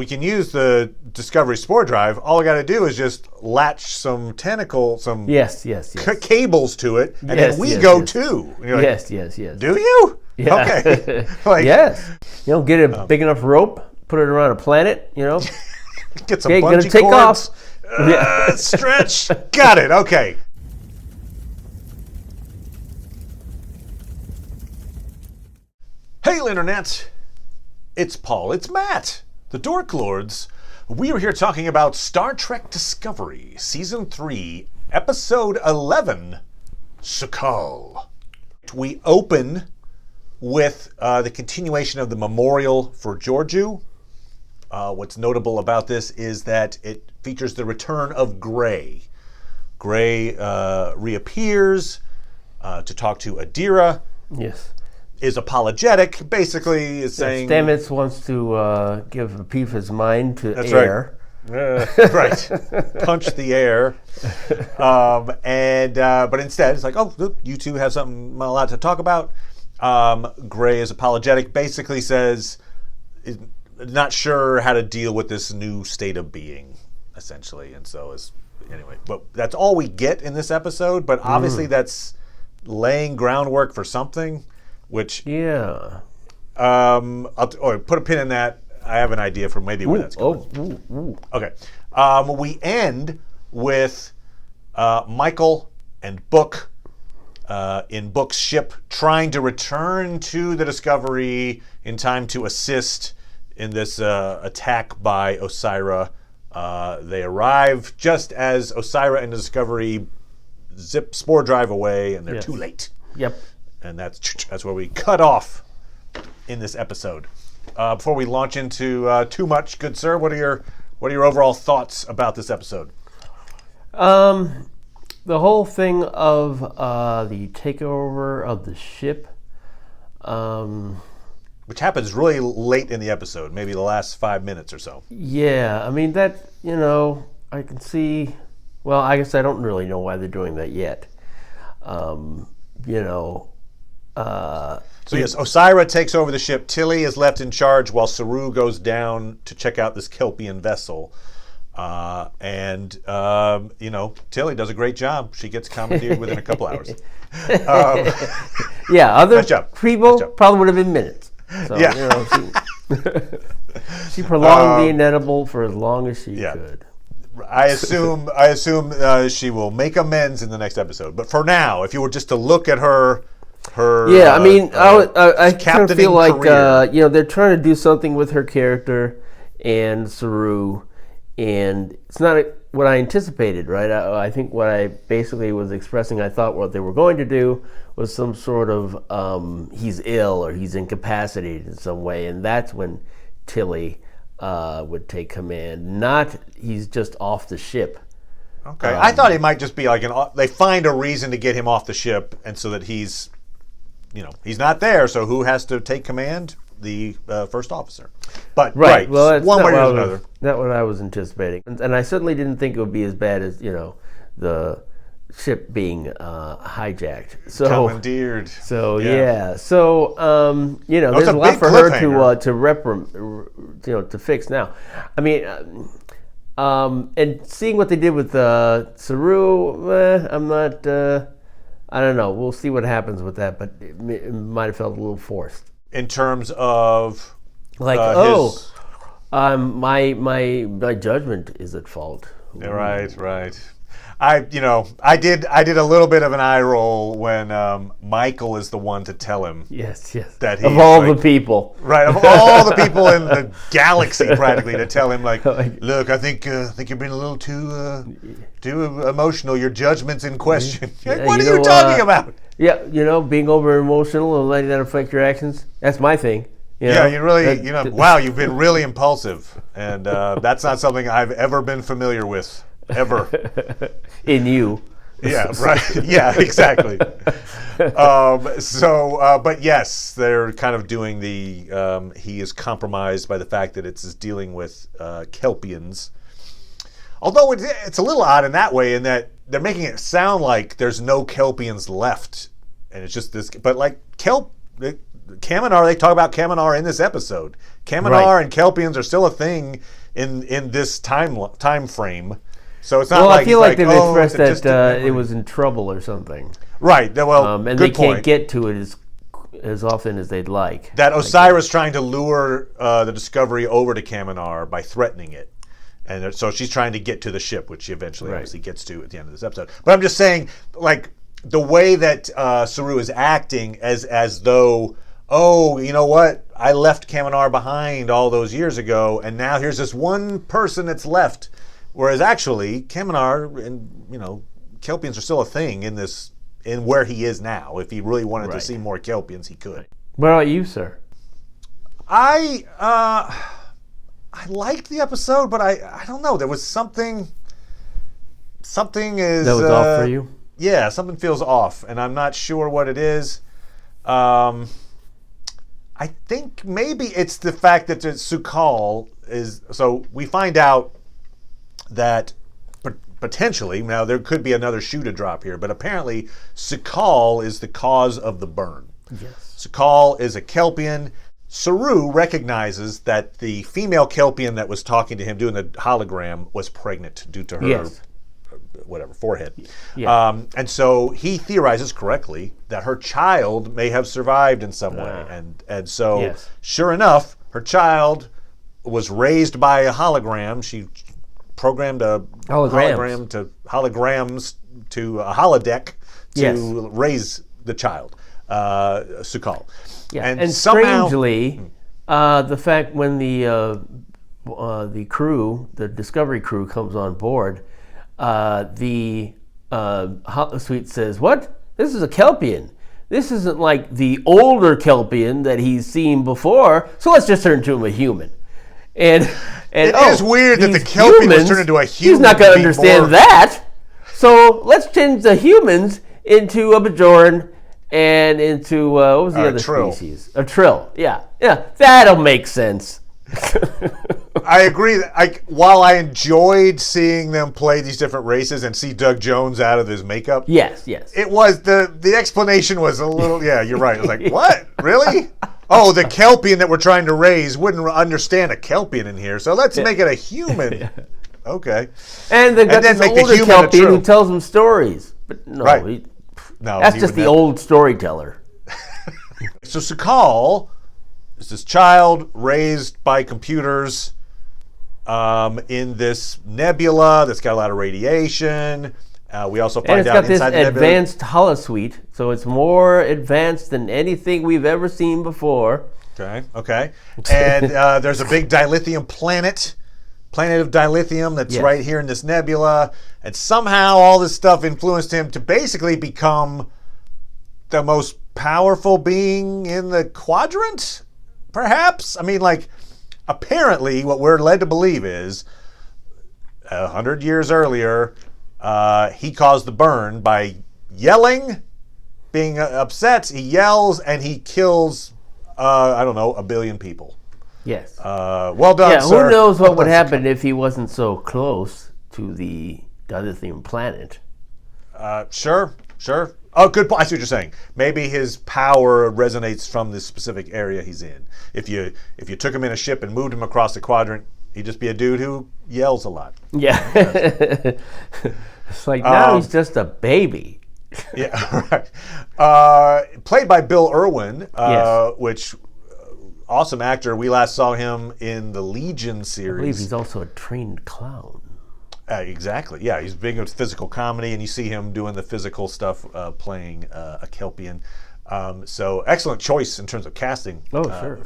we can use the Discovery Spore Drive. All I got to do is just latch some yes. cables to it, and Yes, then we yes, go yes. too. And you're like, Yes. do you? Yeah. Okay. Like, Yes. Get a big enough rope, put it around a planet, Get some Okay, gonna bungee take cords. off. Stretch. Got it. Okay. Hey, Internet. It's Paul. It's Matt. The Dork Lords. We are here talking about Star Trek Discovery, Season 3, Episode 11, Su'Kal. We open with the continuation of the memorial for Georgiou. What's notable about this is that it features the return of Gray. Gray reappears to talk to Adira. Yes. Is apologetic, basically is saying... Stamets wants to give a piece of his mind to That's air. Right. Right. Punch the air. But instead, it's like, oh, look, you two have a lot to talk about. Gray is apologetic, basically says, is not sure how to deal with this new state of being, essentially. And so anyway, but that's all we get in this episode, but obviously that's laying groundwork for something. Which I'll put a pin in that. I have an idea for maybe where that's going. Okay. We end with Michael and Book in Book's ship trying to return to the Discovery in time to assist in this attack by Osira. They arrive just as Osira and the Discovery zip spore drive away, and they're too late. Yep. And that's where we cut off in this episode. Before we launch into too much, good sir, what are your overall thoughts about this episode? The whole thing of the takeover of the ship, which happens really late in the episode, maybe the last 5 minutes or so. Yeah, I mean that. I can see. Well, I guess I don't really know why they're doing that yet. So yes, Osira takes over the ship. Tilly is left in charge while Saru goes down to check out this Kelpian vessel. Tilly does a great job. She gets commandeered within a couple hours. Other people probably would have been minutes. So, she prolonged the inedible for as long as she could. I assume she will make amends in the next episode. But for now, if you were just to look at her I kind of feel like they're trying to do something with her character and Saru, and it's not what I anticipated, right? I think what I basically was expressing, I thought what they were going to do was some sort of he's ill or he's incapacitated in some way, and that's when Tilly would take command. Not he's just off the ship. Okay, I thought he might just be like they find a reason to get him off the ship, and so that he's not there. So who has to take command? The first officer. But right, well, one way or another. That's what I was anticipating, and I certainly didn't think it would be as bad as the ship being hijacked. So commandeered. So there's a lot for her to fix now. I mean, and seeing what they did with Saru, I'm not. I don't know. We'll see what happens with that, but it might have felt a little forced. In terms of my judgment is at fault. Right. I did a little bit of an eye roll when Michael is the one to tell him. Yes. That of all the people. Right, of all the people in the galaxy, practically, to tell him look, I think you're being a little too emotional. Your judgment's in question. What are you talking about? Yeah, being over emotional and letting that affect your actions. That's my thing. You really, wow, you've been really impulsive, and that's not something I've ever been familiar with. Ever. In you. Yeah, right. Yeah, exactly. But yes, they're kind of doing the, he is compromised by the fact that it's dealing with Kelpians. Although it's a little odd in that way, in that they're making it sound like there's no Kelpians left. And it's just this, but Kaminar, they talk about Kaminar in this episode. Kaminar and Kelpians are still a thing in this time frame. So it's not well, like I feel like they've expressed distant that memory. it was in trouble or something. Right. Well, and good they can't point. get to it as often as they'd like. That Osiris trying to lure the Discovery over to Kaminar by threatening it. And so she's trying to get to the ship, which she eventually obviously gets to at the end of this episode. But I'm just saying, like, the way that Saru is acting as though, oh, you know what? I left Kaminar behind all those years ago, and now here's this one person that's left. Whereas actually, Kaminar and, Kelpians are still a thing in where he is now. If he really wanted to see more Kelpians, he could. What about you, sir? I liked the episode, but I don't know. There was something is that was off for you. Yeah, something feels off, and I'm not sure what it is. I think maybe it's the fact that Su'Kal is. So we find out that potentially, now there could be another shoe to drop here, but apparently Su'Kal is the cause of the burn. Yes. Su'Kal is a Kelpian. Saru recognizes that the female Kelpian that was talking to him doing the hologram was pregnant due to her forehead. Yeah. And so he theorizes correctly that her child may have survived in some way. And so sure enough, her child was raised by a hologram. She programmed a holograms to a holodeck to raise the child, Su'Kal. Yeah, and strangely, the fact when the crew, the Discovery crew, comes on board, the holosuite says, "What? This is a Kelpian. This isn't like the older Kelpian that he's seen before. So let's just turn to him a human." And it is weird that the Kelpian was turned into a human. He's not going to understand that. So let's change the humans into a Bajoran. And into, what was the other species? A Trill. Yeah, that'll make sense. I agree. While I enjoyed seeing them play these different races and see Doug Jones out of his makeup. Yes. It was, the explanation was a little, you're right. It was like, what? Really? Oh, the Kelpian that we're trying to raise wouldn't understand a Kelpian in here, so let's make it a human. Okay. And they've got this older Kelpian who tells them stories. But no, that's just the old storyteller. So Su'Kal is this child raised by computers in this nebula that's got a lot of radiation. We also find out inside the nebula. And it's got this advanced holosuite, so it's more advanced than anything we've ever seen before. Okay. And there's a big dilithium planet of dilithium that's right here in this nebula, and somehow all this stuff influenced him to basically become the most powerful being in the quadrant, perhaps? I mean, apparently what we're led to believe is 100 years earlier, he caused the burn by yelling, being upset. He yells and he kills, a billion people. Yes. Well done, sir. Who knows what would happen if he wasn't so close to the dilithium planet? Sure. Oh, good point. I see what you're saying. Maybe his power resonates from this specific area he's in. If you took him in a ship and moved him across the quadrant, he'd just be a dude who yells a lot. Yeah. It's like now he's just a baby. Yeah, right. Played by Bill Irwin, which... awesome actor. We last saw him in the Legion series. I believe he's also a trained clown. Exactly. Yeah, he's big into physical comedy, and you see him doing the physical stuff, playing a Kelpian. So excellent choice in terms of casting. For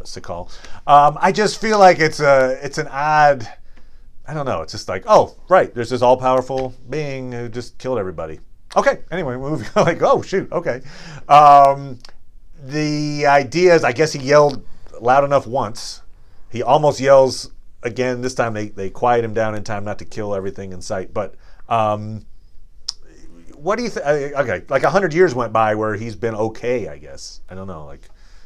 Su'Kal. I just feel like it's an odd. I don't know. It's just like, oh, right. There's this all-powerful being who just killed everybody. Okay. Anyway, moving on. Like, oh shoot. Okay. The idea is, I guess he yelled loud enough once. He almost yells again. This time they quiet him down in time not to kill everything in sight. But what do you think? Okay, 100 years went by where he's been okay, I guess. I don't know.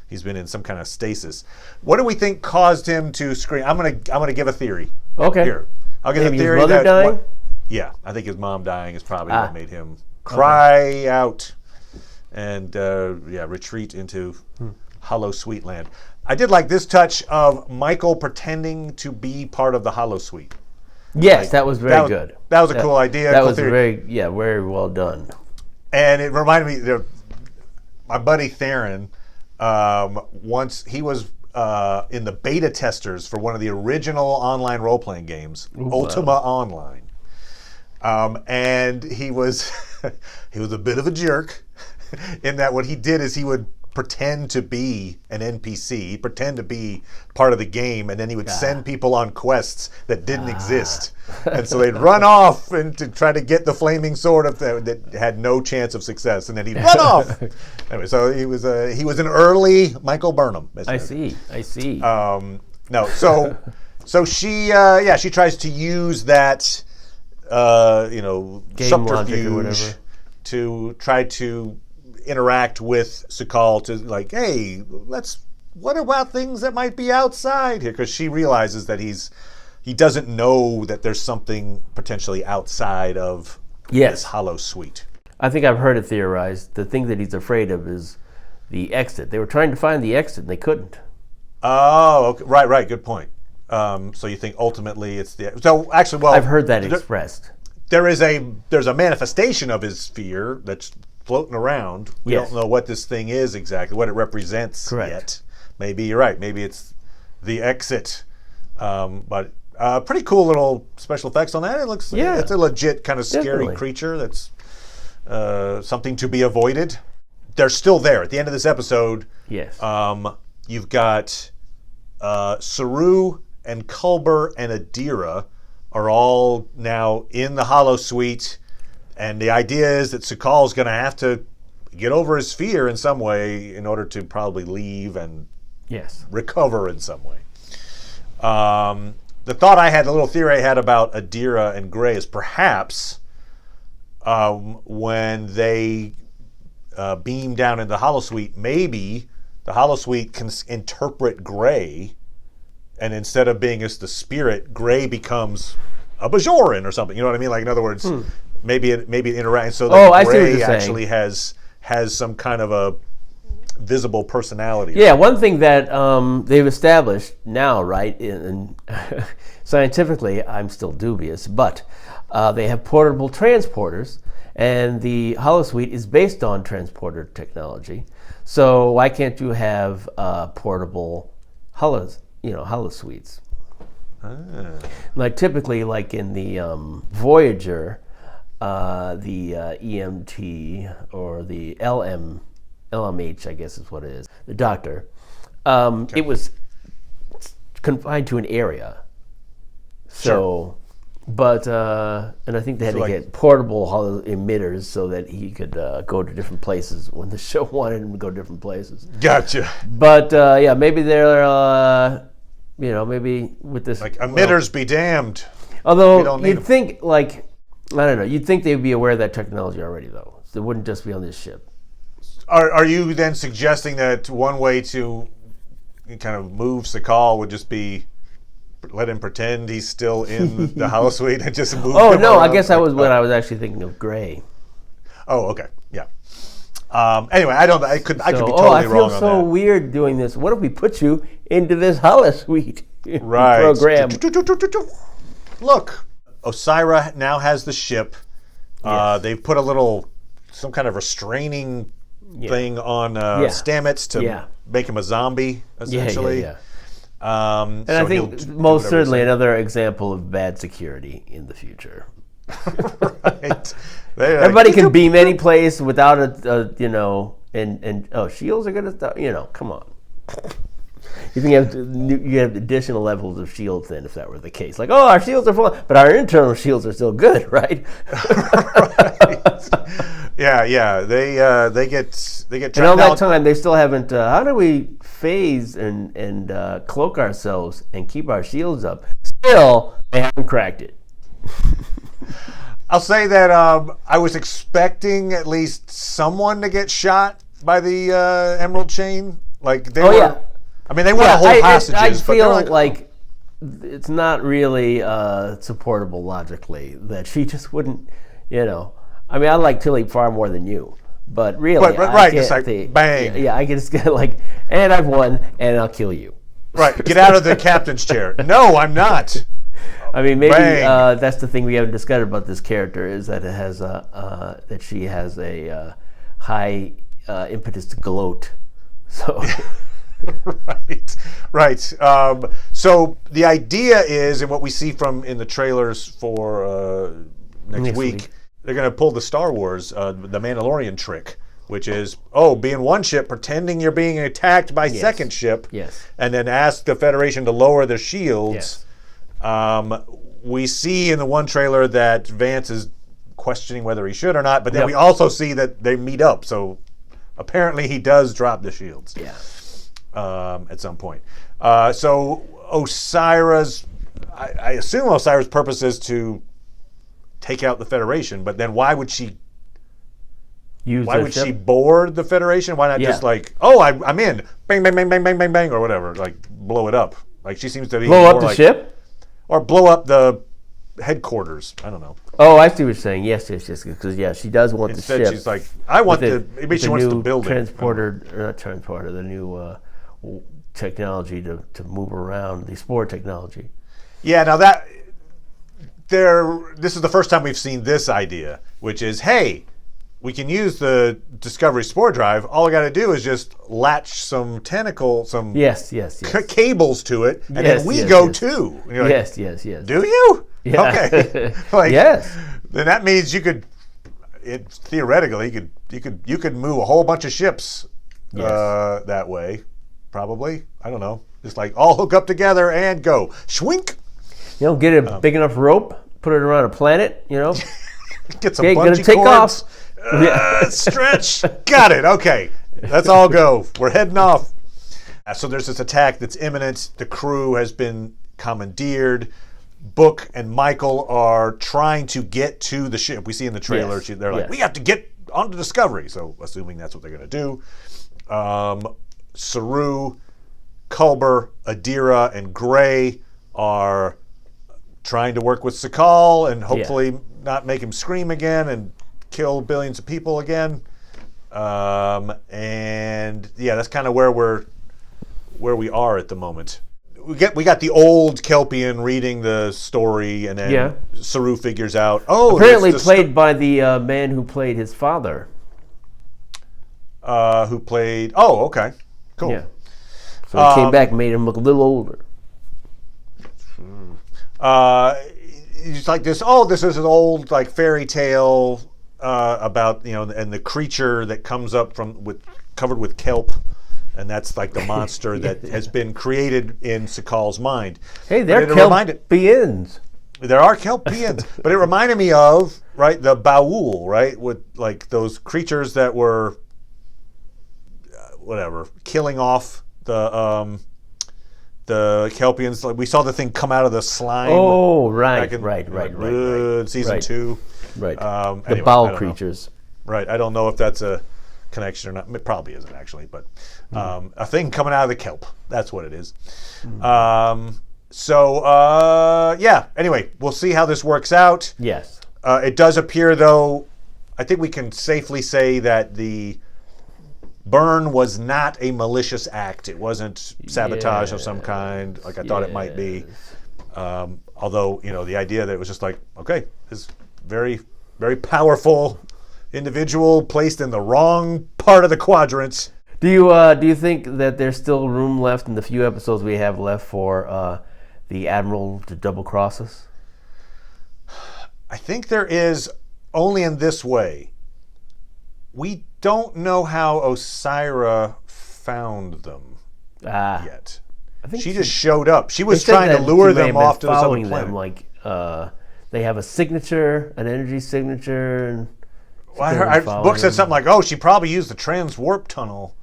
He's been in some kind of stasis. What do we think caused him to scream? I'm gonna give a theory. Okay. Here, I'll give a theory. His mother dying? I think his mom dying is probably what made him cry out and retreat into Hollow Suite land. I did like this touch of Michael pretending to be part of the Hollow Suite. Yes, that was very good. That was a cool idea. That cool was theory. very well done. And it reminded me, my buddy Theron, once he was in the beta testers for one of the original online role-playing games, Ultima Online. And he was he was a bit of a jerk in that what he did is he would pretend to be an NPC, pretend to be part of the game, and then he would send people on quests that didn't exist. And so they'd run off and to try to get the flaming sword that had no chance of success, and then he'd run off. Anyway, so he was an early Michael Burnham. I see. So she tries to use that game logic or whatever to try to interact with Su'Kal to like, hey, what about things that might be outside here? Because she realizes that he doesn't know that there's something potentially outside of this Hollow Suite. I think I've heard it theorized. The thing that he's afraid of is the exit. They were trying to find the exit and they couldn't. Oh, okay. Right. Good point. So you think ultimately it's I've heard that expressed. There's a manifestation of his fear that's floating around. We don't know what this thing is exactly, what it represents yet. Maybe you're right. Maybe it's the exit. But pretty cool little special effects on that. It looks it's a legit kind of scary creature that's something to be avoided. They're still there at the end of this episode. Yes. You've got Saru and Culber and Adira are all now in the Hollow Suite. And the idea is that Su'Kal's going to have to get over his fear in some way in order to probably leave and recover in some way. The little theory I had about Adira and Gray is perhaps when they beam down into the Hollow Suite, maybe the Hollow Suite can interpret Gray, and instead of being as the spirit, Gray becomes a Bajoran or something. You know what I mean? Like, in other words... Maybe it interacts so that Gray actually has some kind of a visible personality. Yeah, one thing that they've established now, right, and scientifically I'm still dubious, but they have portable transporters, and the Hollow Suite is based on transporter technology. So why can't you have portable Hollow Suites? Like typically, like in the Voyager. The EMT or the LMH, I guess is what it is, the doctor, it was confined to an area. So, but, and I think they had to get portable emitters so that he could go to different places when the show wanted him to go to different places. Gotcha. But, maybe they're, maybe with this. Like, emitters be damned. Although, you'd think, like, I don't know. You'd think they'd be aware of that technology already, though. So it wouldn't just be on this ship. Are you then suggesting that one way to kind of move Su'Kal would just be let him pretend he's still in the Hollow Suite and just move him around? I guess that was what I was actually thinking of Gray. Oh, okay. Yeah. Anyway, I could be totally wrong on that. I feel so weird doing this. What if we put you into this Hollow Suite program? Look. Osira now has the ship. They've put some kind of restraining thing on Stamets to make him a zombie, essentially. And I think most certainly another example of bad security in the future. Right. Everybody can beam any place without shields are going to stop, come on. You think you have additional levels of shields then, if that were the case? Like, our shields are full, but our internal shields are still good, right? Right. Yeah. They get. And all that time, they still haven't. How do we phase and cloak ourselves and keep our shields up? Still, they haven't cracked it. I'll say that I was expecting at least someone to get shot by the Emerald Chain. Like they were. Yeah. I mean, they want to hold hostages. I feel like it's not really supportable logically that she just wouldn't, I mean, I like Tilly far more than you, But really, right, it's like bang. Yeah, I can just get like, and I've won, and I'll kill you. Right, get out of the captain's chair. No, I'm not. I mean, maybe that's the thing we haven't discussed about this character is that it has that she has a high impetus to gloat. So. Right. So the idea is, and what we see in the trailers for next week, they're going to pull the Star Wars, the Mandalorian trick, which is, be in one ship, pretending you're being attacked by second ship, and then ask the Federation to lower their shields. Yes. We see in the one trailer that Vance is questioning whether he should or not, but then we also see that they meet up, so apparently he does drop the shields. Yeah. At some point. So Osira's, I assume Osira's purpose is to take out the Federation, but then why would she she board the Federation? Why not just like, I'm in, bang, bang, bang, bang, bang, bang, bang, or whatever, like blow it up. Like she seems to be blow up the ship? Or blow up the headquarters. I don't know. Oh, I see what you're saying. Yes, because she does want the ship. Instead, she's like, I want maybe she wants to build the new technology to move around, the spore technology. Yeah, now this is the first time we've seen this idea, which is, hey, we can use the Discovery spore drive. All I got to do is just latch some cables to it, and then we go too. And you're like, yes. Do you? Yeah. Okay. Yes. Then that means you could, theoretically, you could move a whole bunch of ships that way. Probably. I don't know. Just like all hook up together and go. Schwink. Get a big enough rope, put it around a planet, Get some bungee cords. Stretch. Got it. Okay. Let's all go. We're heading off. So there's this attack that's imminent. The crew has been commandeered. Book and Michael are trying to get to the ship. We see in the trailer, they're like, we have to get onto Discovery. So assuming that's what they're going to do. Saru, Culber, Adira, and Gray are trying to work with Sakal and hopefully not make him scream again and kill billions of people again. And that's kind of where we are at the moment. We got the old Kelpian reading the story, and then Saru figures out. Apparently played by the man who played his father. Who played? Oh, okay. Cool. Yeah. So he came back and made him look a little older. It's like this. This is an old like fairy tale about and the creature that comes up covered with kelp, and that's like the monster that has been created in Sakal's mind. Hey, they're Kelpians. There are Kelpians, but it reminded me of the Baul, right, with like those creatures that were. Killing off the Kelpians. Like we saw the thing come out of the slime. Oh, right. Season 2. Right. Anyway, the bowel creatures. Right. I don't know if that's a connection or not. It probably isn't actually, but a thing coming out of the kelp. That's what it is. Anyway, we'll see how this works out. Yes. It does appear, though, I think we can safely say that the burn was not a malicious act. It wasn't sabotage of some kind, like I thought it might be. Although, the idea that it was just like, okay, this very, very powerful individual placed in the wrong part of the quadrant. Do you think that there's still room left in the few episodes we have left for the Admiral to double cross us? I think there is, only in this way. We don't know how Osira found them yet. I think she just showed up. She was trying to lure them off to this other planet. Them, like they have a signature, an energy signature. And Book said something like, she probably used the transwarp tunnel.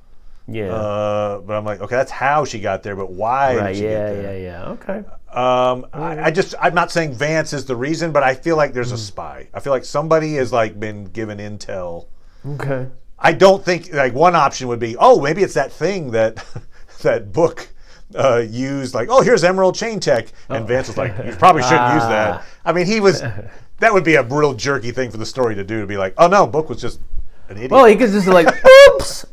Yeah. But I'm like, okay, that's how she got there, but why did she get there? Yeah. Okay. I'm not saying Vance is the reason, but I feel like there's a spy. I feel like somebody has like been given intel. Okay. I don't think one option would be, maybe it's that thing that that Book used, like, here's Emerald Chain Tech, and Vance was like, you probably shouldn't use that. I mean, that would be a real jerky thing for the story to do, to be like, no, Book was just an idiot. Well, he could just like, oops.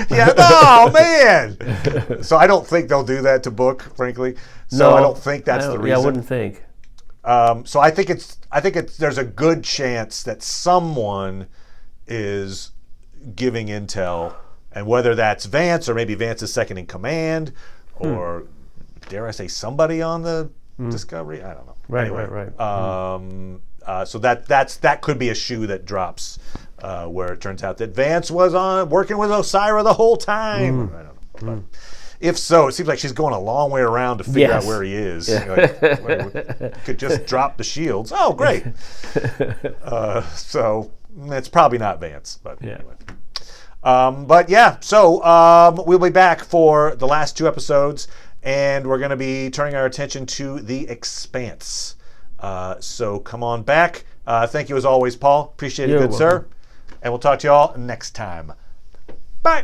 Yeah, oh man. So I don't think they'll do that to Book, frankly. So No, I don't think that's the reason. Yeah, I wouldn't think. So I think there's a good chance that someone is giving intel, and whether that's Vance or maybe Vance's second in command, or dare I say somebody on the Discovery. I don't know. Right, Anyway, right. So that could be a shoe that drops, where it turns out that Vance was working with Osira the whole time. I don't know. But if so, it seems like she's going a long way around to figure out where he is. Like, could just drop the shields. Oh, great. So it's probably not Vance, but anyway. So we'll be back for the last 2 episodes, and we're going to be turning our attention to The Expanse. So come on back. Thank you as always, Paul. Appreciate it, good sir. And we'll talk to you all next time. Bye.